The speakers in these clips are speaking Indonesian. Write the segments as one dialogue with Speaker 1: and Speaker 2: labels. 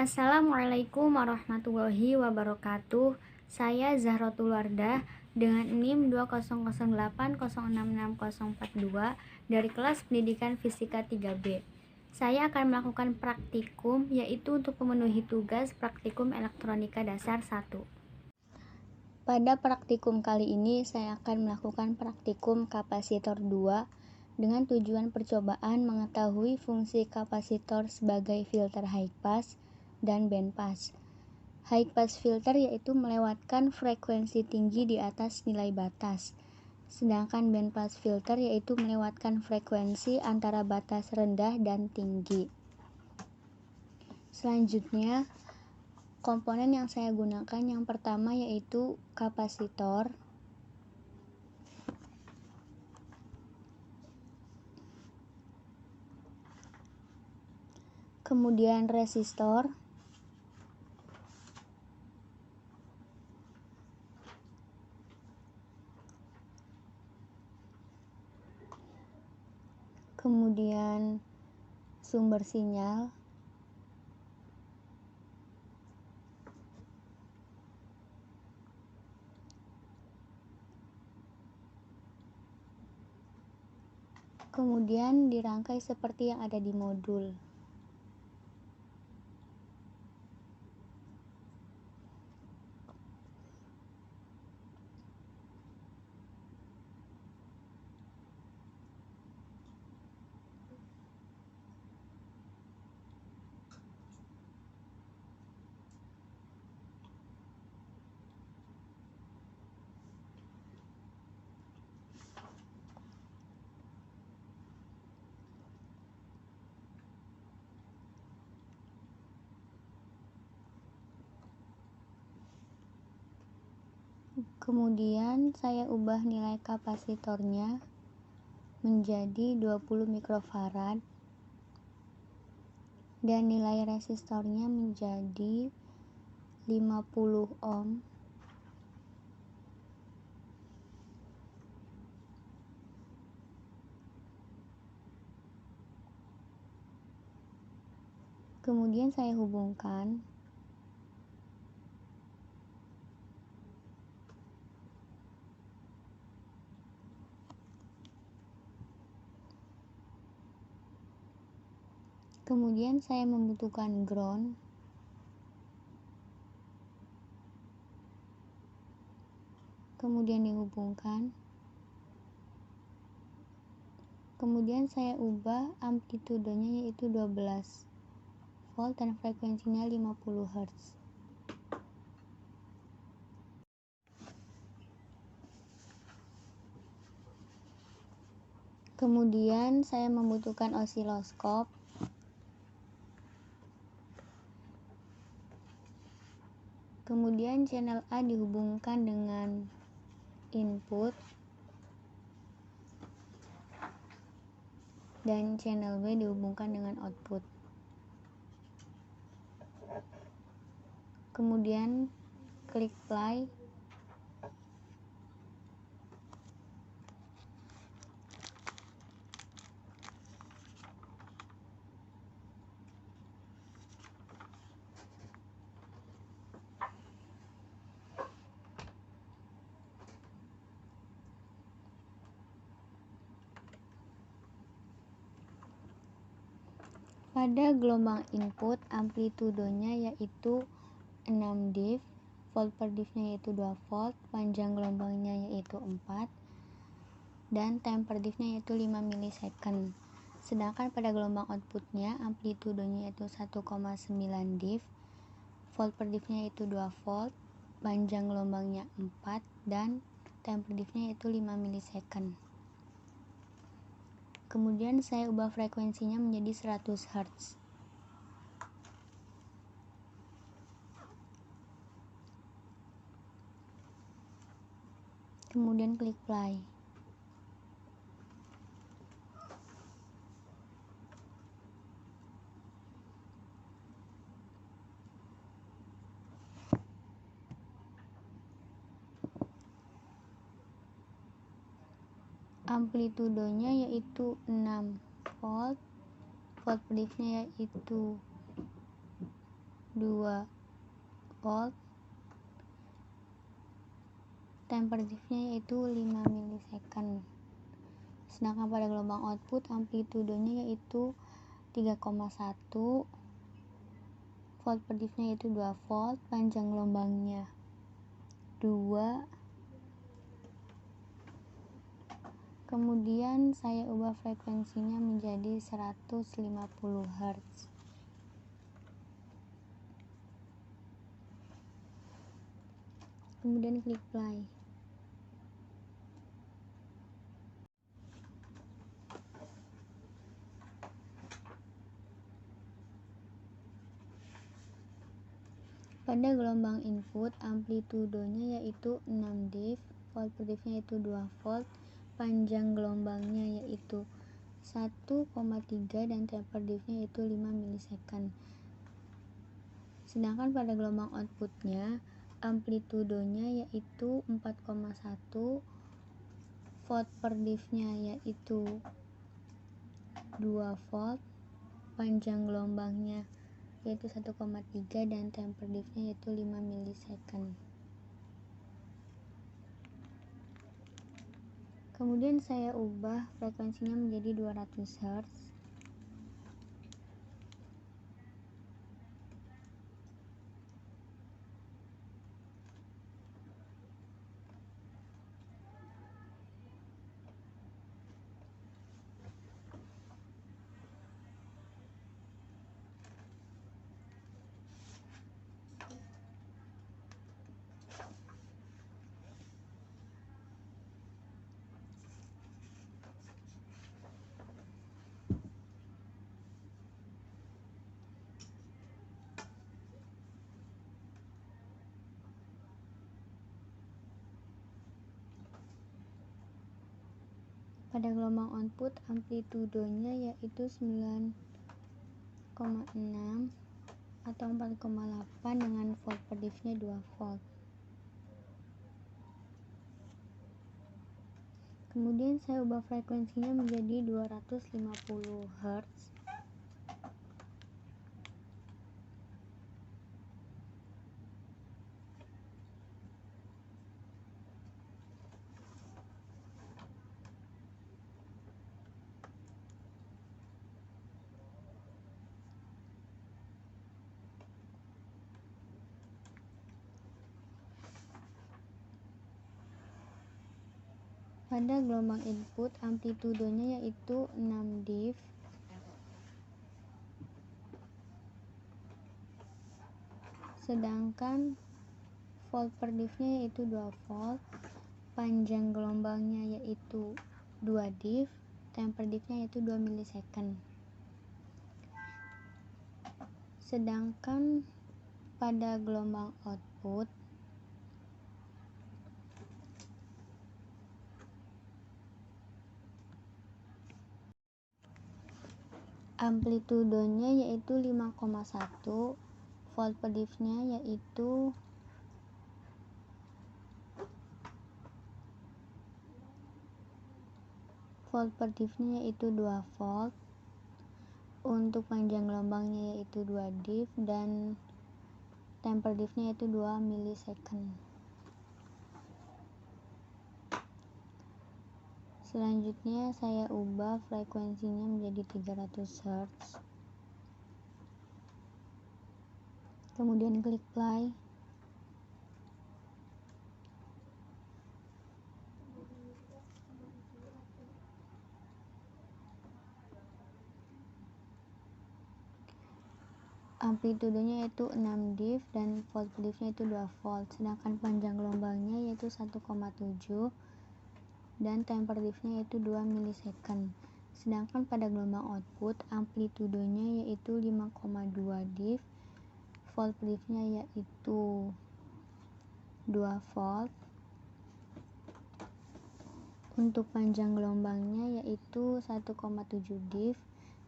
Speaker 1: Assalamualaikum warahmatullahi wabarakatuh. Saya Zahrotul Wardah dengan NIM 20080664042 dari kelas pendidikan fisika 3B. Saya akan melakukan praktikum, yaitu untuk memenuhi tugas praktikum elektronika dasar 1. Pada praktikum kali ini saya akan melakukan praktikum kapasitor 2 dengan tujuan percobaan mengetahui fungsi kapasitor sebagai filter high pass dan band pass. High pass filter yaitu melewatkan frekuensi tinggi di atas nilai batas, sedangkan band pass filter yaitu melewatkan frekuensi antara batas rendah dan tinggi. Selanjutnya, komponen yang saya gunakan yang pertama yaitu kapasitor, kemudian resistor, kemudian sumber sinyal, kemudian dirangkai seperti yang ada di modul. Kemudian saya ubah nilai kapasitornya menjadi 20 mikrofarad dan nilai resistornya menjadi 50 ohm. Kemudian saya hubungkan kemudian saya membutuhkan ground, kemudian dihubungkan, kemudian saya ubah amplitudenya yaitu 12 volt dan frekuensinya 50 Hz. Kemudian saya membutuhkan osiloskop, kemudian channel A dihubungkan dengan input dan channel B dihubungkan dengan output. Kemudian klik play. Pada gelombang input, amplitudenya yaitu 6 div, volt per divnya yaitu 2 volt, panjang gelombangnya yaitu 4, dan time per divnya yaitu 5 milisecond. Sedangkan pada gelombang outputnya, amplitudenya yaitu 1,9 div, volt per divnya yaitu 2 volt, panjang gelombangnya 4, dan time per divnya yaitu 5 milisecond. Kemudian saya ubah frekuensinya menjadi 100 Hz. Kemudian klik play. Amplitudenya yaitu 6 volt, volt per divnya yaitu 2 volt, temperature-nya yaitu 5 milisecond. Sedangkan pada gelombang output amplitudenya yaitu 3,1, volt per diff-nya yaitu 2 volt, panjang gelombangnya 2. Kemudian saya ubah frekuensinya menjadi 150 Hz. Kemudian klik play. Pada gelombang input amplitudenya yaitu 6 diff, volt per diff-nya yaitu 2 volt, panjang gelombangnya yaitu 1,3 dan temper diff-nya yaitu 5 milisecond. Sedangkan pada gelombang outputnya amplitudenya yaitu 4,1, volt per diff-nya yaitu 2 volt, panjang gelombangnya yaitu 1,3 dan temper diff-nya yaitu 5 milisecond. Kemudian saya ubah frekuensinya menjadi 200 Hz. Pada gelombang output amplitudenya yaitu 9,6 atau 4,8 dengan volt per diff-nya 2 volt. Kemudian saya ubah frekuensinya menjadi 250 Hz. Pada gelombang input amplitudenya yaitu 6 diff, sedangkan volt per diff-nya yaitu 2 volt, panjang gelombangnya yaitu 2 diff, temper diff-nya yaitu 2 milisecond. Sedangkan pada gelombang output amplitudenya yaitu 5,1, volt per diff-nya yaitu 2 volt, untuk panjang gelombangnya yaitu 2 diff dan temper diff-nya yaitu 2 milisecond. Selanjutnya saya ubah frekuensinya menjadi 300 Hz. Kemudian klik play. Amplitudenya yaitu 6 diff dan volt per diff-nya itu 2 volt, sedangkan panjang gelombangnya yaitu 1,7 dan temper diff-nya yaitu 2 milisecond. Sedangkan pada gelombang output amplitudenya yaitu 5,2 diff, volt per diff-nya yaitu 2 volt, untuk panjang gelombangnya yaitu 1,7 diff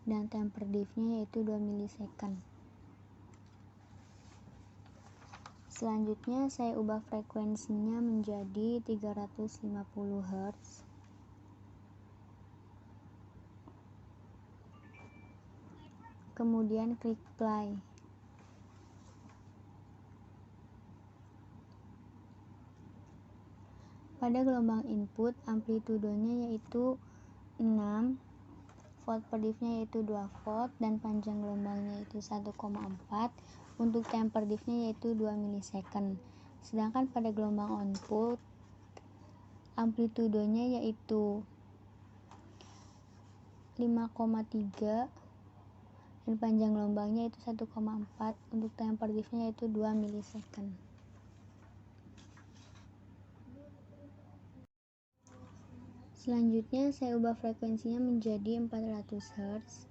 Speaker 1: dan temper diff-nya yaitu 2 milisecond. Selanjutnya saya ubah frekuensinya menjadi 350 Hz. Kemudian klik play. Pada gelombang input, amplitudenya yaitu 6, volt per diffnya yaitu 2 volt, dan panjang gelombangnya yaitu 1,4. Untuk time per diffnya yaitu 2 milisecond. Sedangkan pada gelombang output, amplitudenya yaitu 5,3 dan panjang gelombangnya itu 1,4. Untuk time per diffnya yaitu 2 milisecond. Selanjutnya saya ubah frekuensinya menjadi 400 Hz.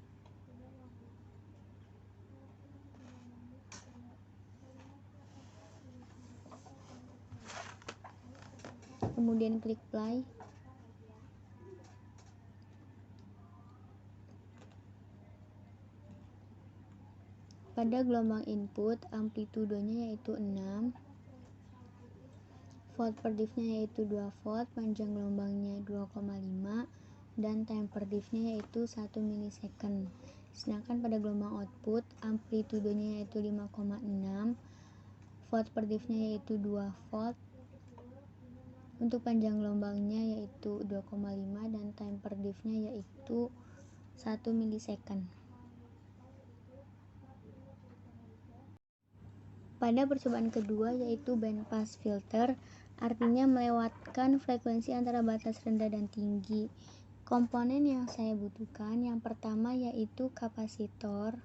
Speaker 1: Kemudian klik play. Pada gelombang input, amplitudenya yaitu 6, volt per diffnya yaitu 2 volt, panjang gelombangnya 2,5, dan time per diffnya yaitu 1 milisecond. Sedangkan pada gelombang output, amplitudenya yaitu 5,6, volt per diffnya yaitu 2 volt, untuk panjang gelombangnya yaitu 2,5 dan time per diffnya yaitu 1 milisecond. Pada percobaan kedua yaitu band pass filter, artinya melewatkan frekuensi antara batas rendah dan tinggi. Komponen yang saya butuhkan yang pertama yaitu kapasitor,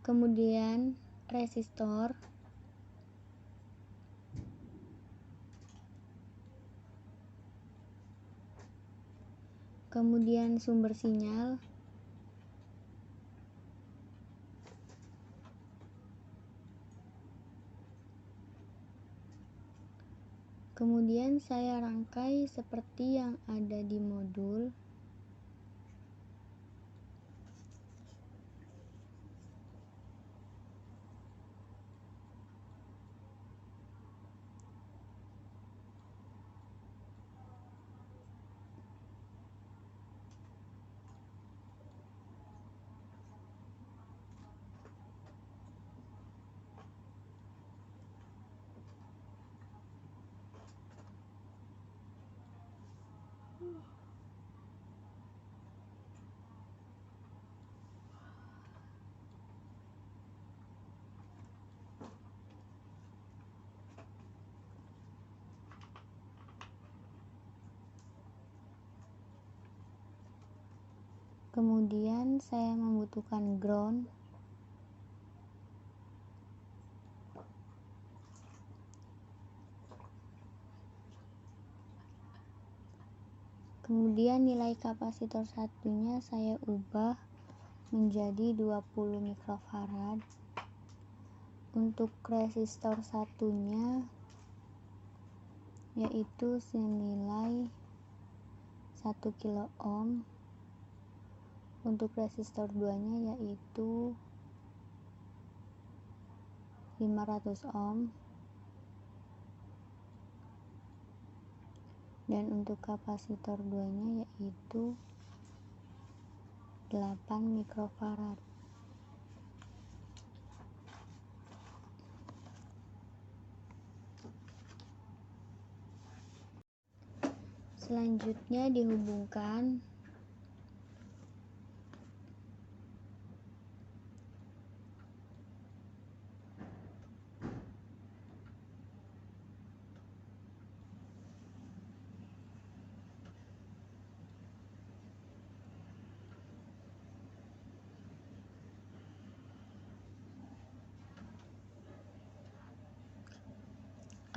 Speaker 1: kemudian resistor, kemudian sumber sinyal, kemudian saya rangkai seperti yang ada di modul. Kemudian saya membutuhkan ground. Kemudian nilai kapasitor satunya saya ubah menjadi 20 mikrofarad. Untuk resistor satunya yaitu senilai 1 kilo ohm. Untuk resistor 2-nya yaitu 500 ohm. Dan untuk kapasitor 2-nya yaitu 8 mikrofarad. Selanjutnya dihubungkan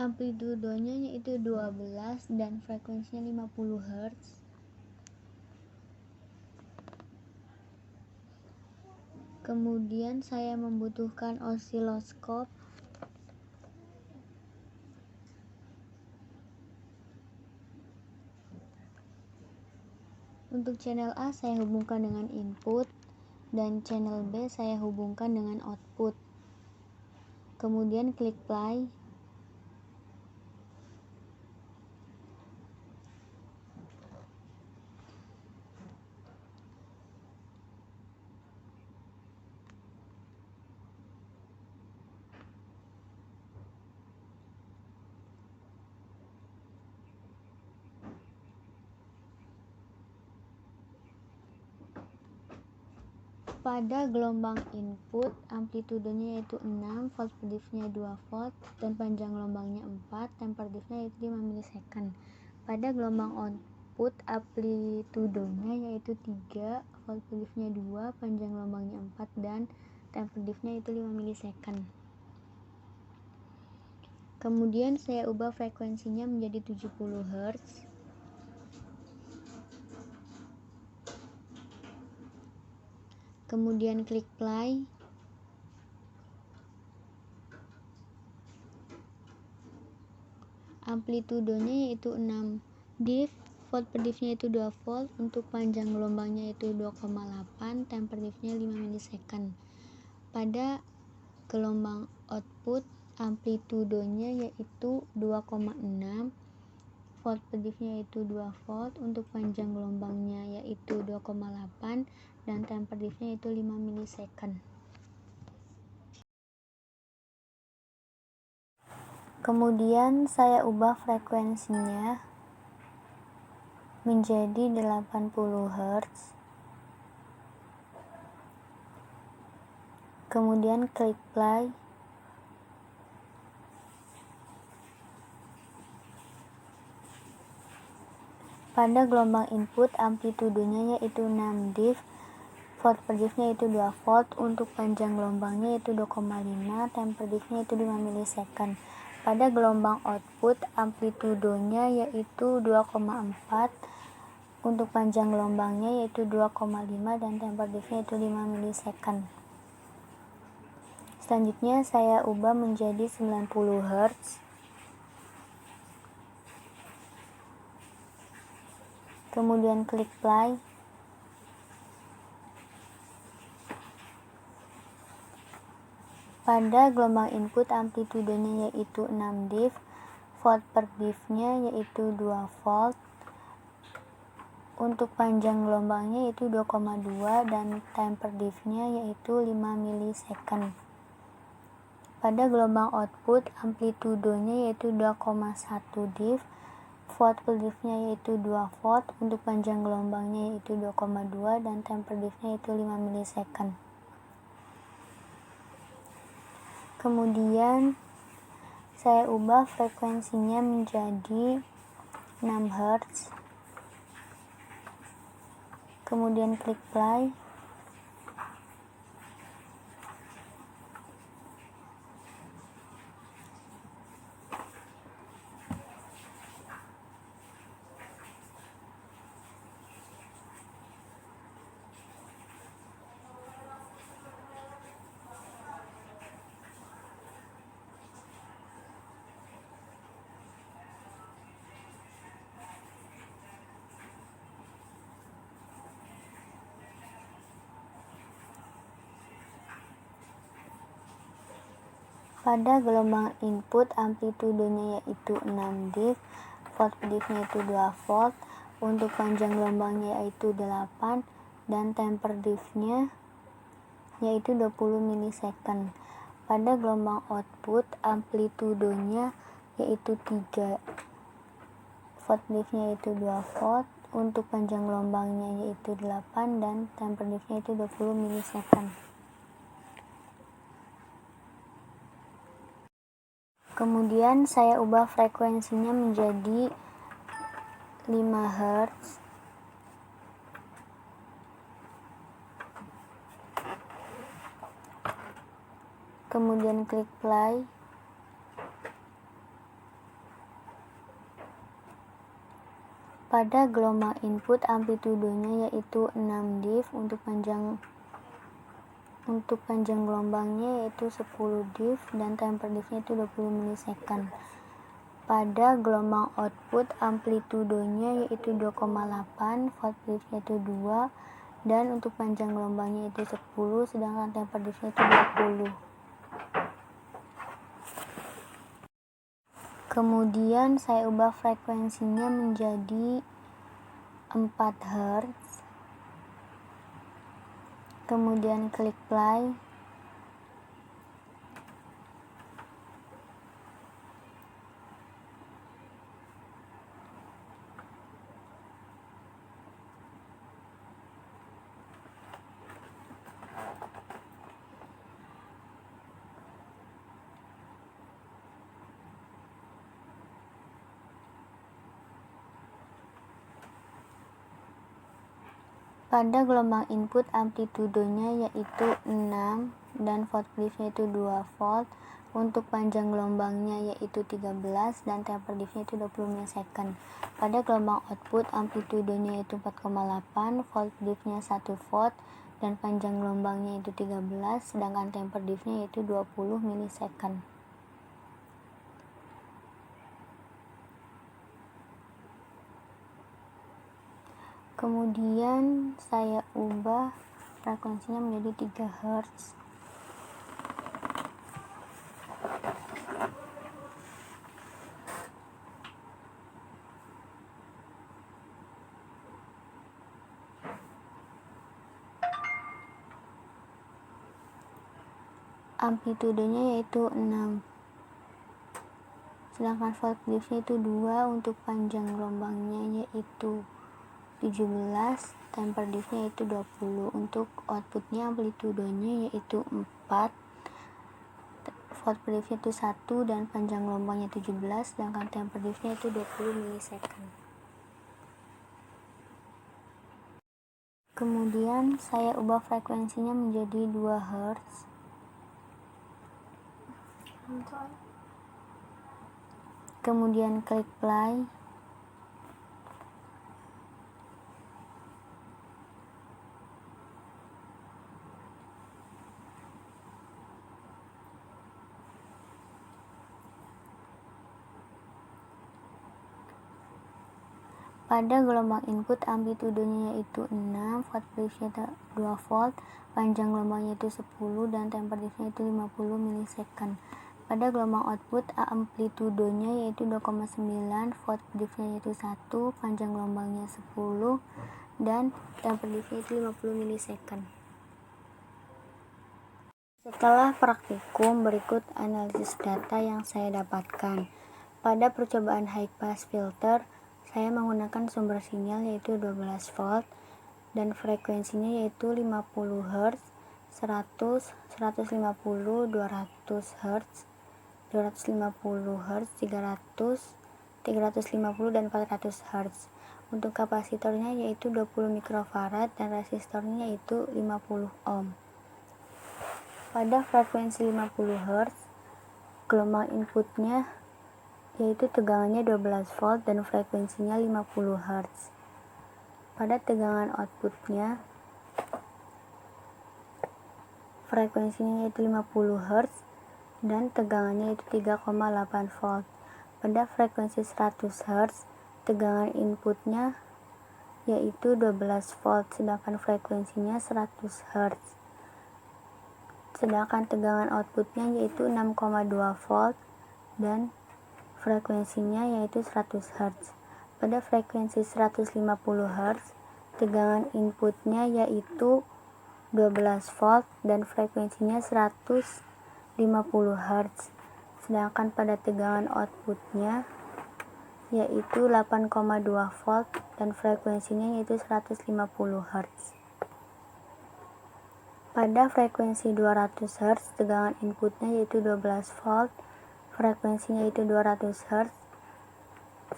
Speaker 1: amplitudenya yaitu 12 dan frekuensinya 50 Hz. Kemudian saya membutuhkan osiloskop. Untuk channel A saya hubungkan dengan input dan channel B saya hubungkan dengan output. Kemudian klik play. Pada gelombang input, amplitudenya yaitu 6, volt per diff-nya 2 volt, dan panjang gelombangnya 4, temper diff-nya yaitu 5 milisekund. Pada gelombang output, amplitudenya yaitu 3, volt per diff-nya 2, panjang gelombangnya 4, dan temper diff-nya yaitu 5 milisekund. Kemudian saya ubah frekuensinya menjadi 70 Hz. Kemudian klik play. Amplitudenya yaitu 6 diff, volt per diff-nya itu 2 volt, untuk panjang gelombangnya itu 2,8, temper diff-nya 5 milisekund. Pada gelombang output, amplitudenya yaitu 2,6, volt per diff-nya yaitu 2 volt, untuk panjang gelombangnya yaitu 2,8, dan temper diff-nya itu 5 milisekund. Kemudian saya ubah frekuensinya menjadi 80 Hz. Kemudian klik play. Pada gelombang input, amplitudenya yaitu 6 diff, volt per diff-nya itu 2 volt, untuk panjang gelombangnya yaitu 2,5, temper diff-nya itu 5 milisekund. Pada gelombang output, amplitudenya yaitu 2,4, untuk panjang gelombangnya yaitu 2,5, dan temper diff-nya itu 5 milisekund. Selanjutnya saya ubah menjadi 90 Hz. Kemudian klik play. Pada gelombang input, amplitudenya yaitu 6 diff, volt per diff-nya yaitu 2 volt, untuk panjang gelombangnya yaitu 2,2, dan temper diff-nya yaitu 5 milisekund. Pada gelombang output, amplitudenya yaitu 2,1 diff, volt per diff-nya yaitu 2 volt, untuk panjang gelombangnya yaitu 2,2, dan temper diff-nya yaitu 5 milisekund. Kemudian saya ubah frekuensinya menjadi 6 Hz. Kemudian klik play. Pada gelombang input, amplitudenya yaitu 6 diff, volt per diff-nya itu 2 volt, untuk panjang gelombangnya yaitu 8, dan temper diff-nya yaitu 20 milisekund. Pada gelombang output, amplitudenya yaitu 3, volt per diff-nya yaitu 2 volt, untuk panjang gelombangnya yaitu 8, dan temper diff-nya itu 20 milisekund. Kemudian saya ubah frekuensinya menjadi 5 Hz. Kemudian klik play. Pada gelombang input, amplitudenya yaitu 6 diff, untuk panjang gelombangnya yaitu 10 diff, dan temper diff-nya itu 20 milisekund. Pada gelombang output, amplitudenya yaitu 2,8, volt per diff-nya itu 2, dan untuk panjang gelombangnya itu 10, sedangkan temper diff-nya itu 20. Kemudian saya ubah frekuensinya menjadi 4 Hz. Kemudian klik play. Pada gelombang input amplitudenya yaitu 6 dan volt briefnya itu 2 volt. Untuk panjang gelombangnya yaitu 13 dan temper diffnya itu 20 milisekund. Pada gelombang output amplitudenya yaitu 4,8, volt briefnya 1 volt dan panjang gelombangnya itu 13, sedangkan temper diffnya yaitu 20 milisekund. Kemudian saya ubah frekuensinya menjadi 3 Hz. Amplitudenya yaitu 6, sedangkan volt briefnya itu 2. Untuk panjang gelombangnya yaitu 17, temper diffnya yaitu 20. Untuk outputnya amplitudenya yaitu 4, volt briefnya itu 1 dan panjang gelombangnya 17, sedangkan temper diffnya itu 20 milisekund. Kemudian saya ubah frekuensinya menjadi 2 Hz. Kemudian klik play. Pada gelombang input amplitudenya yaitu 6, volt briefnya 2 volt, panjang gelombangnya itu 10 dan temper diffnya itu 50 milisekund. Pada gelombang output amplitudenya yaitu 2,9, volt briefnya yaitu 1, panjang gelombangnya 10 dan temper diffnya itu 50 milisekund. Setelah praktikum, berikut analisis data yang saya dapatkan. Pada percobaan high pass filter, saya menggunakan sumber sinyal yaitu 12 volt dan frekuensinya yaitu 50 Hz, 100, 150, 200 Hz, 250 Hz, 300, 350 dan 400 Hz. Untuk kapasitornya yaitu 20 mikrofarad dan resistornya yaitu 50 ohm. Pada frekuensi 50 Hz, gelombang inputnya yaitu tegangannya 12 volt dan frekuensinya 50 Hz. Pada tegangan outputnya, frekuensinya yaitu 50 Hz dan tegangannya yaitu 3,8 volt. Pada frekuensi 100 Hz, tegangan inputnya yaitu 12 volt, sedangkan frekuensinya 100 Hz. Sedangkan tegangan outputnya yaitu 6,2 volt dan frekuensinya yaitu 100 Hz. Pada frekuensi 150 Hz, tegangan inputnya yaitu 12 volt dan frekuensinya 150 Hz. Sedangkan pada tegangan outputnya yaitu 8,2 volt dan frekuensinya yaitu 150 Hz. Pada frekuensi 200 Hz, tegangan inputnya yaitu 12 volt, frekuensinya yaitu 200 Hz,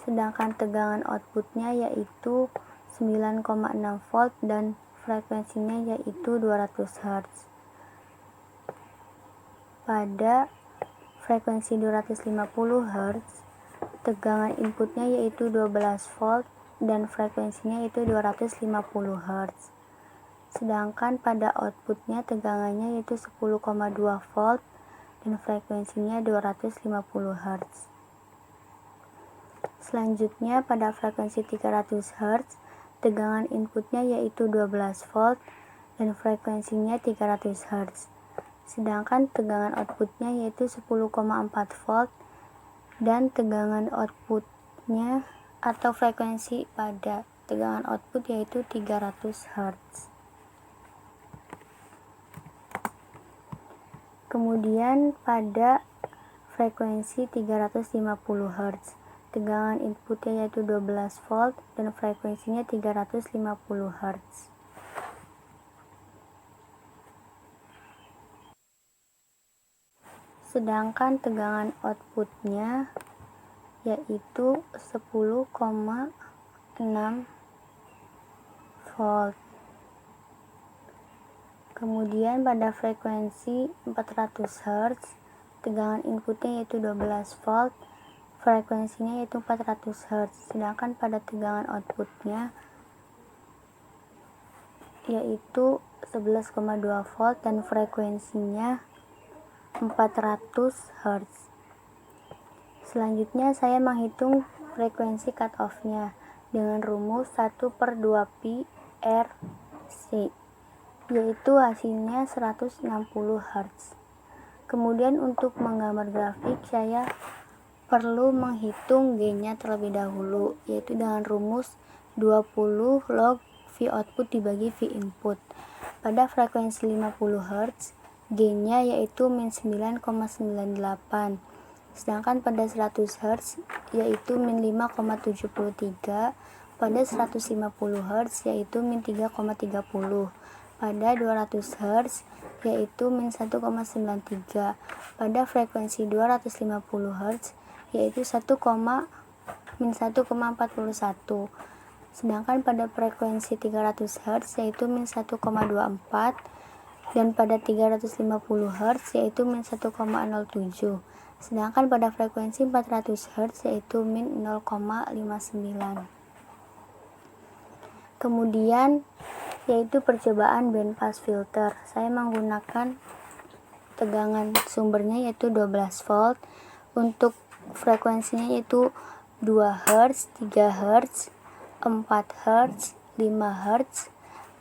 Speaker 1: sedangkan tegangan outputnya yaitu 9,6 volt dan frekuensinya yaitu 200 Hz. Pada frekuensi 250 Hz, tegangan inputnya yaitu 12 volt dan frekuensinya yaitu 250 Hz. Sedangkan pada outputnya tegangannya yaitu 10,2 volt dan frekuensinya 250 Hz. Selanjutnya pada frekuensi 300 Hz, tegangan inputnya yaitu 12 volt dan frekuensinya 300 Hz. Sedangkan tegangan outputnya yaitu 10,4 volt dan tegangan outputnya atau frekuensi pada tegangan output yaitu 300 Hz. Kemudian pada frekuensi 350 Hz, tegangan inputnya yaitu 12 volt dan frekuensinya 350 Hz. Sedangkan tegangan outputnya yaitu 10,6 volt. Kemudian pada frekuensi 400 Hz, tegangan inputnya yaitu 12 volt, frekuensinya yaitu 400 Hz, sedangkan pada tegangan outputnya yaitu 11,2 volt dan frekuensinya 400 Hz. Selanjutnya saya menghitung frekuensi cutoff-nya dengan rumus 1/2pi RC, yaitu hasilnya 160 Hz. Kemudian untuk menggambar grafik saya perlu menghitung gain-nya terlebih dahulu, yaitu dengan rumus 20 log V output dibagi V input. Pada frekuensi 50 Hz, gain-nya yaitu min 9,98, sedangkan pada 100 Hz yaitu min 5,73, pada 150 Hz yaitu min 3,30, pada 200 Hz yaitu min 1,93, pada frekuensi 250 Hz yaitu min 1,41, sedangkan pada frekuensi 300 Hz yaitu min 1,24, dan pada 350 Hz yaitu min 1,07, sedangkan pada frekuensi 400 Hz yaitu min 0,59. Kemudian yaitu percobaan bandpass filter. Saya menggunakan tegangan sumbernya yaitu 12 volt, untuk frekuensinya yaitu 2 Hz, 3 Hz, 4 Hz, 5 Hz,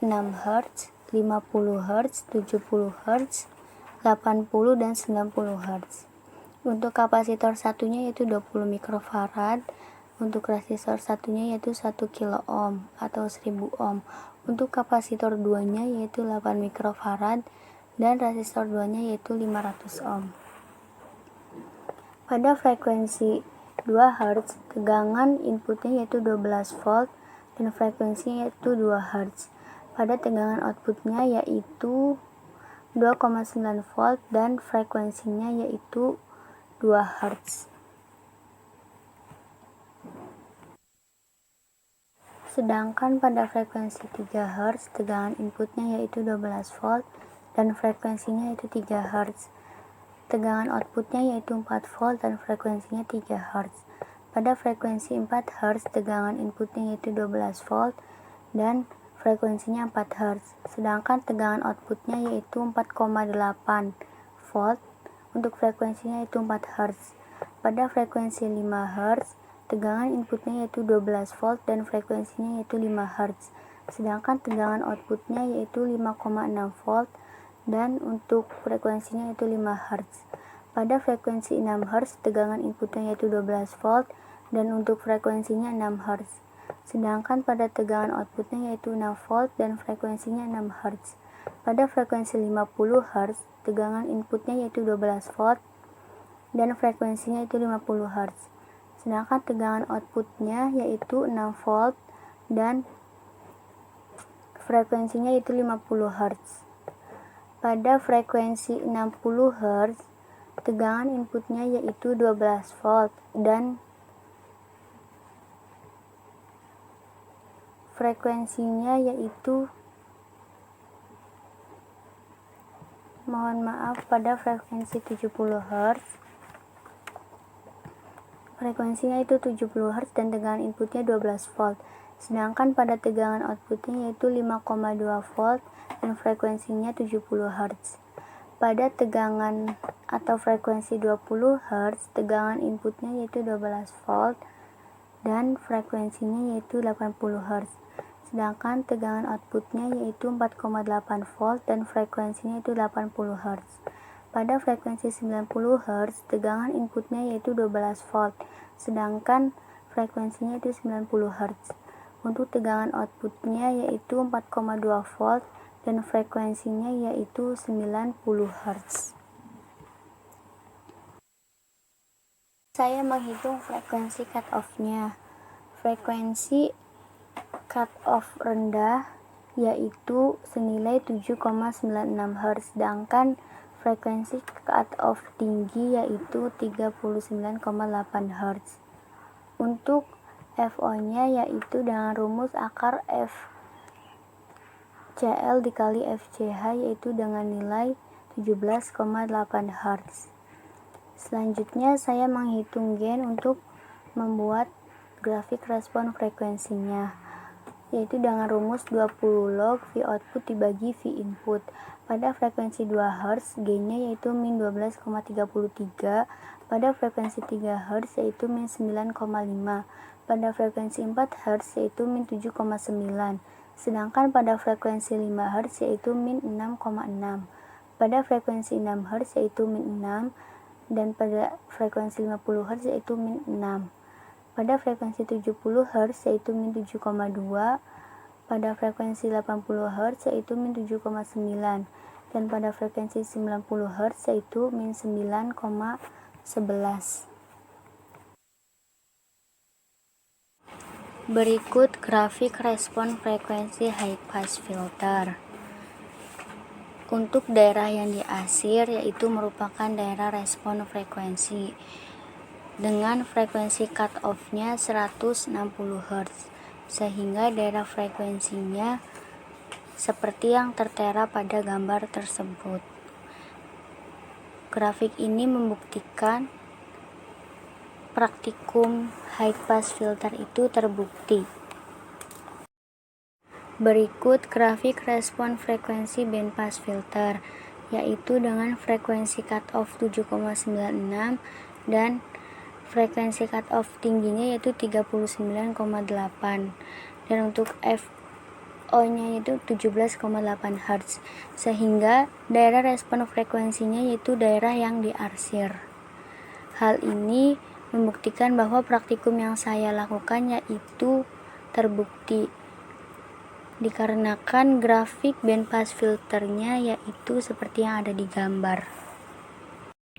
Speaker 1: 6 Hz, 50 Hz, 70 Hz, 80 dan 90 Hz. Untuk kapasitor satunya yaitu 20 mikrofarad, untuk resistor satunya yaitu 1 kilo ohm atau 1000 ohm. Untuk kapasitor duanya yaitu 8 mikrofarad dan resistor duanya yaitu 500 ohm. Pada frekuensi 2 Hz, tegangan inputnya yaitu 12 volt dan frekuensinya yaitu 2 Hz. Pada tegangan outputnya yaitu 2,9 volt dan frekuensinya yaitu 2 Hz. Sedangkan pada frekuensi 3 Hz, tegangan inputnya yaitu 12 volt dan frekuensinya yaitu 3 Hz. Tegangan outputnya yaitu 4 volt dan frekuensinya 3 Hz. Pada frekuensi 4 Hz, tegangan inputnya yaitu 12 volt dan frekuensinya 4 Hz. Sedangkan tegangan outputnya yaitu 4,8 volt, untuk frekuensinya yaitu 4 Hz. Pada frekuensi 5 Hz, tegangan inputnya yaitu 12 volt dan frekuensinya yaitu 5 Hz. Sedangkan tegangan outputnya yaitu 5,6 volt dan untuk frekuensinya yaitu 5 Hz. Pada frekuensi 6 Hz, tegangan inputnya yaitu 12 volt dan untuk frekuensinya 6 Hz. Sedangkan pada tegangan outputnya yaitu 6 volt dan frekuensinya 6 Hz. Pada frekuensi 50 Hz, tegangan inputnya yaitu 12 volt dan frekuensinya yaitu 50 Hz. Sedangkan tegangan outputnya yaitu 6 volt dan frekuensinya yaitu 50 Hz. Pada frekuensi 60 Hz, tegangan inputnya yaitu 12 volt dan frekuensinya yaitu pada frekuensi 70 Hz, frekuensinya itu 70 Hz dan tegangan inputnya 12 volt. Sedangkan pada tegangan outputnya yaitu 5,2 volt dan frekuensinya 70 Hz. Pada tegangan atau frekuensi 20 Hz, tegangan inputnya yaitu 12 volt dan frekuensinya yaitu 80 Hz. Sedangkan tegangan outputnya yaitu 4,8 volt dan frekuensinya itu 80 Hz. Pada frekuensi 90 Hz, tegangan inputnya yaitu 12 volt, sedangkan frekuensinya itu 90 Hz. Untuk tegangan outputnya yaitu 4,2 volt dan frekuensinya yaitu 90 Hz. Saya menghitung frekuensi cutoff-nya. Frekuensi cutoff rendah yaitu senilai 7,96 Hz, sedangkan frekuensi cutoff tinggi yaitu 39,8 Hz. Untuk FO-nya yaitu dengan rumus akar F CL dikali FCH yaitu dengan nilai 17,8 Hz. Selanjutnya saya menghitung gain untuk membuat grafik respon frekuensinya, yaitu dengan rumus 20 log V output dibagi V input. Pada frekuensi 2 Hz gainnya yaitu min 12,33, pada frekuensi 3 Hz yaitu min 9,5, pada frekuensi 4 Hz yaitu min 7,9, sedangkan pada frekuensi 5 Hz yaitu min 6,6, pada frekuensi 6 Hz yaitu min 6, dan pada frekuensi 50 Hz yaitu min 6. Pada frekuensi 70 Hz yaitu min 7,2, pada frekuensi 80 Hz yaitu min 7,9, dan pada frekuensi 90 Hz yaitu min 9,11. Berikut grafik respon frekuensi high pass filter. Untuk daerah yang diasir yaitu merupakan daerah respon frekuensi dengan frekuensi cut off-nya 160 Hz, sehingga daerah frekuensinya seperti yang tertera pada gambar tersebut. Grafik ini membuktikan praktikum high pass filter itu terbukti. Berikut grafik respon frekuensi band pass filter, yaitu dengan frekuensi cut off 7,96 dan frekuensi cut off tingginya yaitu 39,8, dan untuk FO-nya yaitu 17,8 Hz, sehingga daerah respon frekuensinya yaitu daerah yang diarsir. Hal ini membuktikan bahwa praktikum yang saya lakukan yaitu terbukti dikarenakan grafik band pass filternya yaitu seperti yang ada di gambar.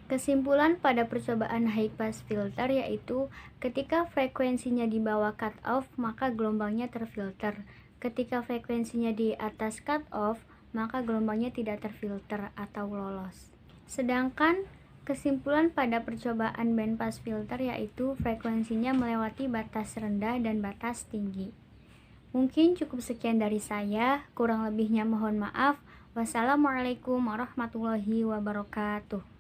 Speaker 1: Kesimpulan pada percobaan high pass filter yaitu ketika frekuensinya di bawah cut off maka gelombangnya terfilter, ketika frekuensinya di atas cut off maka gelombangnya tidak terfilter atau lolos. Sedangkan kesimpulan pada percobaan band pass filter yaitu frekuensinya melewati batas rendah dan batas tinggi. Mungkin cukup sekian dari saya, kurang lebihnya mohon maaf. Wassalamualaikum warahmatullahi wabarakatuh.